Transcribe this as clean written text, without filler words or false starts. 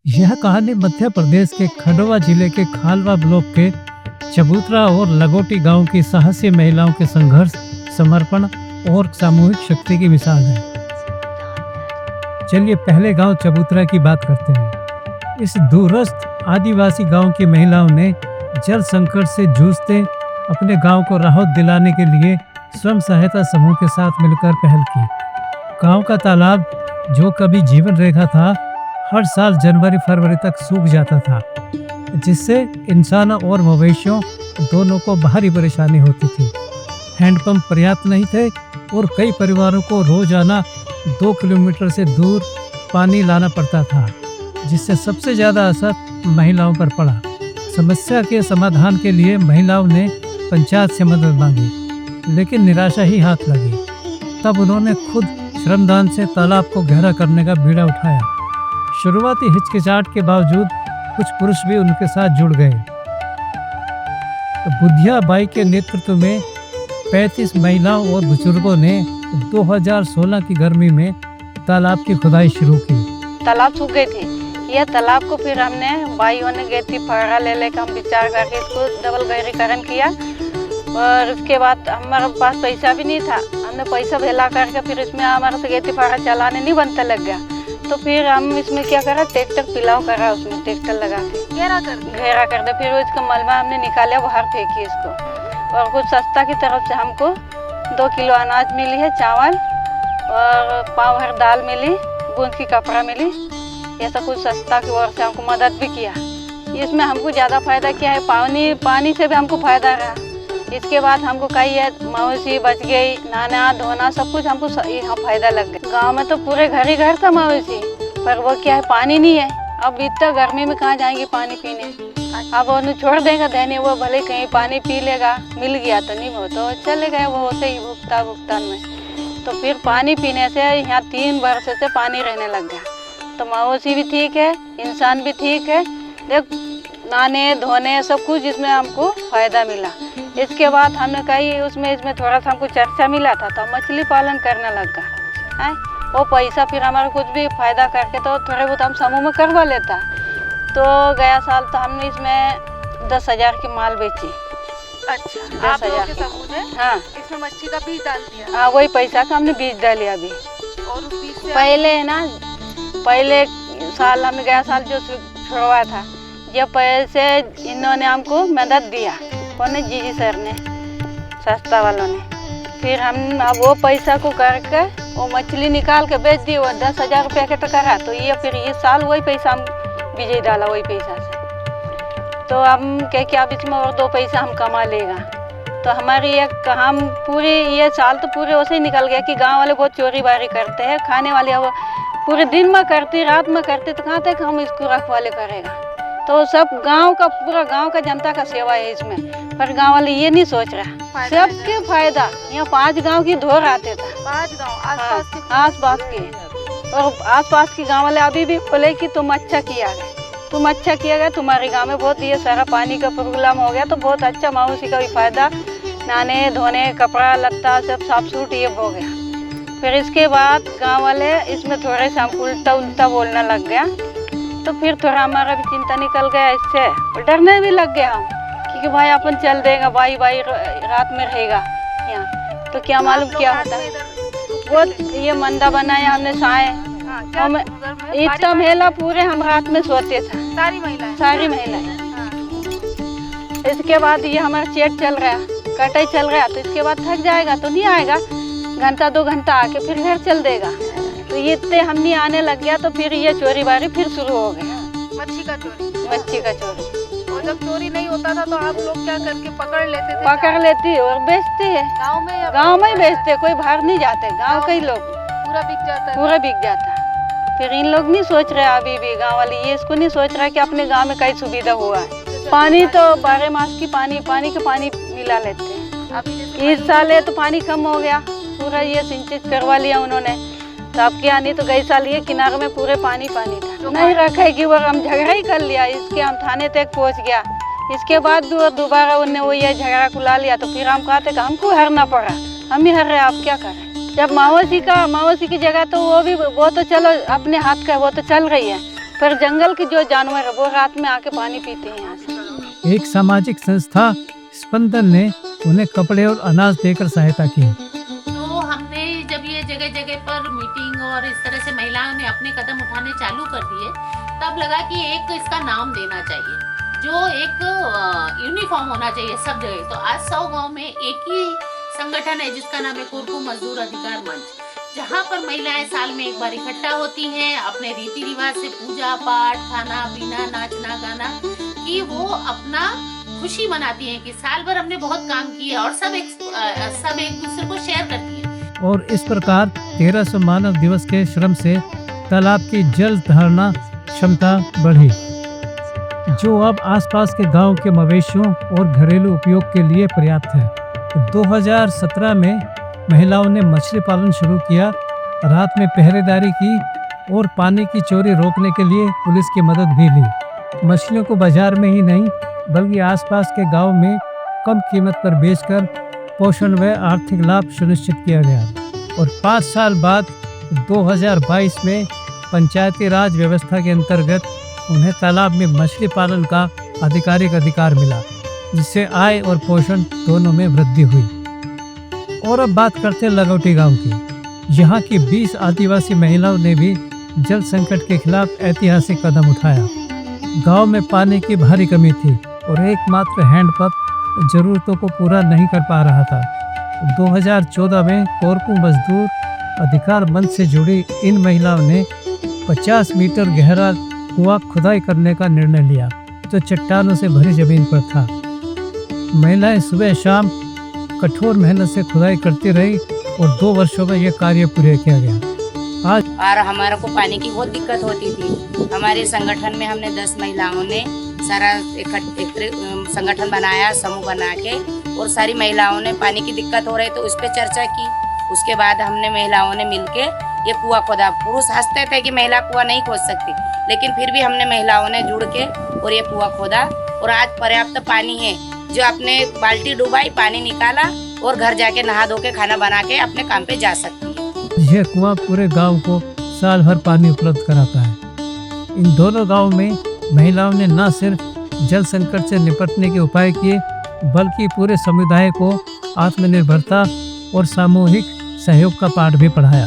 यह कहानी मध्य प्रदेश के खंडवा जिले के खालवा ब्लॉक के चबूतरा और लगोटी गांव की साहसी महिलाओं के संघर्ष, समर्पण और सामूहिक शक्ति की मिसाल है। चलिए पहले गांव चबूतरा की बात करते हैं। इस दूरस्थ आदिवासी गांव की महिलाओं ने जल संकट से जूझते अपने गांव को राहत दिलाने के लिए स्वयं सहायता समूह के साथ मिलकर पहल की। गांव का तालाब, जो कभी जीवन रेखा था, हर साल जनवरी-फरवरी तक सूख जाता था, जिससे इंसान और मवेशियों दोनों को भारी परेशानी होती थी। हैंडपंप पर्याप्त नहीं थे और कई परिवारों को रोजाना 2 किलोमीटर से दूर पानी लाना पड़ता था, जिससे सबसे ज़्यादा असर महिलाओं पर पड़ा। समस्या के समाधान के लिए महिलाओं ने पंचायत से मदद मांगी, लेकिन निराशा ही हाथ लगी। तब उन्होंने खुद श्रमदान से तालाब को गहरा करने का बीड़ा उठाया। शुरुआती हिचकिचाहट के बावजूद कुछ पुरुष भी उनके साथ जुड़ गए। बुधिया बाई के नेतृत्व में 35 महिलाओं और बुजुर्गों ने 2016 की गर्मी में तालाब की खुदाई शुरू की। तालाब सूख गई थी। यह तालाब को फिर हमने भाइयों ने गई थी फाड़ा ले लेकर हम विचार करके इसको डबल गहरीकरण किया। और उसके बाद हमारे पास पैसा भी नहीं था। हमने पैसा भेला करके फिर इसमें हमारे से गई थी फाड़ा चलाने नहीं बनता लग गया। तो फिर हम इसमें क्या करा, ट्रैक्टर पिलाव करा, उसमें ट्रैक्टर लगा के घेरा कर दे। फिर इसका मलबा हमने निकाला, बाहर फेंकी इसको। और कुछ सस्ता की तरफ से हमको 2 किलो अनाज मिली है, चावल, और पाव भर दाल मिली, गूंज की कपड़ा मिली। ये सब कुछ सस्ता की ओर से हमको मदद भी किया। इसमें हमको ज़्यादा फायदा क्या है, पानी से भी हमको फायदा रहा। इसके बाद हमको कई है मवेशी बच गई, नहाना धोना सब कुछ हमको यहाँ फायदा लग गया। गांव में तो पूरे घर ही घर था मवेशी, पर वो क्या है, पानी नहीं है। अब इतना गर्मी में कहाँ जाएंगे पानी पीने। अब उन्हें छोड़ देगा देने, वो भले कहीं पानी पी लेगा, मिल गया तो नहीं, वो तो चले गए वो होते ही भुगतान में। तो फिर पानी पीने से यहाँ 3 वर्ष से पानी रहने लग गया। तो मवेशी भी ठीक है, इंसान भी ठीक है। देख, नहाने धोने सब कुछ इसमें हमको फायदा मिला। इसके बाद हमने कही इसमें थोड़ा सा हमको चर्चा मिला था, तो मछली पालन करने लग गया है। वो पैसा फिर हमारा कुछ भी फायदा करके तो थोड़े बहुत हम समूह में करवा लेता। तो गया साल तो हमने इसमें 10,000 की माल बेची। अच्छा, आप लोगों के समूह ने हाँ, इसमें मच्छी का बीज डाल दिया। हाँ, वही पैसा का हमने बीज डाले अभी। और उस बीज से पहले है ना, पहले साल हमने गया साल जो छुड़वाया था, ये पैसे इन्होंने हमको मदद दिया। कौन ने? जीजी सर ने, सस्ता वालों ने। फिर हम अब वो पैसा को करके वो मछली निकाल के बेच दी। वो 10,000 रुपया के टका रहा। तो ये फिर ये साल वही पैसा हम बीजे डाला, वही पैसा से। तो हम क्या अब इसमें और 2 पैसा हम कमा लेगा। तो हमारी एक हम पूरी ये साल तो पूरे वैसे ही निकल गया कि गांव वाले बहुत चोरी बारी करते हैं। खाने वाले वो पूरे दिन में करती, रात में करती, तो कहाँ तक हम इसको रखवाले करेगा। तो सब गांव का, पूरा गांव का जनता का सेवा है इसमें। पर गांव वाले ये नहीं सोच रहा, सबके फायदा। यहाँ 5 गांव की धोर आते था, 5 गाँव आसपास के। और आसपास के गांव वाले अभी भी बोले कि तुम अच्छा किया गया, तुम्हारे गांव में बहुत ये सारा पानी का प्रॉब्लम हो गया, तो बहुत अच्छा मवेशी का भी फायदा, नहाने धोने, कपड़ा लत्ता सब साफ सूट ये हो गया। फिर इसके बाद गाँव वाले इसमें थोड़े से हमको उल्टा बोलने लग गया। तो फिर थोड़ा हमारा भी चिंता निकल गया इससे, और डरने भी लग गया हम, क्योंकि भाई अपन चल देगा, भाई रात में रहेगा यहाँ, तो क्या मालूम क्या होता है। वो ये मंदा बनाया हमने साए, हम इतना महिला पूरे हम रात में सोते थे, सारी महिलाएं। इसके बाद ये हमारा चेट चल रहा, कटाई चल रहा, तो इसके बाद थक जाएगा तो नहीं आएगा, घंटा 2 घंटा आके फिर घर चल देगा। तो ये इतने हम नहीं आने लग गया। तो फिर ये चोरी बारी फिर शुरू हो गया, मच्छी का चोरी। और जब चोरी नहीं होता था तो आप लोग क्या करके पकड़ लेते थे? पकड़ लेती और बेचते है गाँव में ही बेचते, कोई बाहर नहीं जाते। गाँव के ही लोग पूरा बिक जाता। फिर इन लोग नहीं सोच रहे अभी भी, गाँव वाले ये इसको नहीं सोच रहा कि अपने गाँव में कई सुविधा हुआ है। पानी तो 12 मास की पानी मिला लेते हैं। इस साल है तो पानी कम हो गया, पूरा ये सिंचित करवा लिया उन्होंने। तो अब क्या नहीं, तो गई साल ये किनारे में पूरे पानी था, नहीं रखेगी वो, हम झगड़ा ही कर लिया। इसके हम थाने तक पहुंच गया। इसके बाद भी वो दोबारा उन्हें वो ये झगड़ा को ला लिया। तो फिर हम कहते कि हमको हरना पड़ा, हम ही हर रहे, आप क्या करें। जब मवेशी की जगह तो वो तो चलो अपने हाथ का, वो तो चल रही है, फिर जंगल के जो जानवर है वो रात में आके पानी पीते हैं यहाँ से। एक सामाजिक संस्था स्पंदन ने उन्हें कपड़े और अनाज देकर सहायता की। तो हमने जब ये जगह जगह पर मीटिंग और इस तरह से महिलाओं ने अपने कदम उठाने चालू कर दिए, तब लगा कि एक इसका नाम देना चाहिए, जो एक यूनिफॉर्म होना चाहिए सब जगह। तो आज 100 गांव में एक ही संगठन है जिसका नाम है कोरकू मजदूर अधिकार मंच, जहाँ पर महिलाएं साल में एक बार इकट्ठा होती हैं, अपने रीति रिवाज से पूजा पाठ, खाना पीना, नाचना गाना कि वो अपना खुशी मनाती हैं कि साल भर हमने बहुत काम किया, और सब एक दूसरे को शेयर करती हैं। और इस प्रकार 1300 मानव दिवस के श्रम से तालाब की जल धारणा क्षमता बढ़ी, जो अब आसपास के गांव के मवेशियों और घरेलू उपयोग के लिए पर्याप्त है। 2017 में महिलाओं ने मछली पालन शुरू किया, रात में पहरेदारी की और पानी की चोरी रोकने के लिए पुलिस की मदद भी ली। मछलियों को बाजार में ही नहीं बल्कि आसपास के गांव में कम कीमत पर बेचकर पोषण व आर्थिक लाभ सुनिश्चित किया गया। और 5 साल बाद 2022 में पंचायती राज व्यवस्था के अंतर्गत उन्हें तालाब में मछली पालन का आधिकारिक अधिकार मिला, जिससे आय और पोषण दोनों में वृद्धि हुई। और अब बात करते हैं लगौटी गांव की। यहाँ की 20 आदिवासी महिलाओं ने भी जल संकट के खिलाफ ऐतिहासिक कदम उठाया। गांव में पानी की भारी कमी थी और एकमात्र हैंडपंप जरूरतों को पूरा नहीं कर पा रहा था। 2014 में कोरकू मजदूर अधिकार मंच से जुड़ी इन महिलाओं ने 50 मीटर गहरा कुआं खुदाई करने का निर्णय लिया, जो चट्टानों से भरी जमीन पर था। महिलाएं सुबह शाम कठोर मेहनत से खुदाई करती रही और 2 वर्षों में यह कार्य पूरा किया गया। आज और हमारे को पानी की बहुत दिक्कत होती थी। हमारे संगठन में हमने 10 महिलाओं ने सारा एक संगठन बनाया, समूह बना के, और सारी महिलाओं ने पानी की दिक्कत हो रही तो उस पर चर्चा की। उसके बाद हमने महिलाओं ने मिलके ये कुआं खोदा। पुरुष हंसते थे कि महिला कुआं नहीं खोद सकती, लेकिन फिर भी हमने महिलाओं ने जुड़ के और ये कुआं खोदा, और आज पर्याप्त पानी है, जो अपने बाल्टी डुबाई, पानी निकाला और घर जाके नहा धो के खाना बना के अपने काम पे जा सकती है। यह कुआं पूरे गांव को साल भर पानी उपलब्ध कराता है। इन दोनों गांव में महिलाओं ने न सिर्फ जल संकट से निपटने के उपाय किए, बल्कि पूरे समुदाय को आत्मनिर्भरता और सामूहिक सहयोग का पाठ भी पढ़ाया।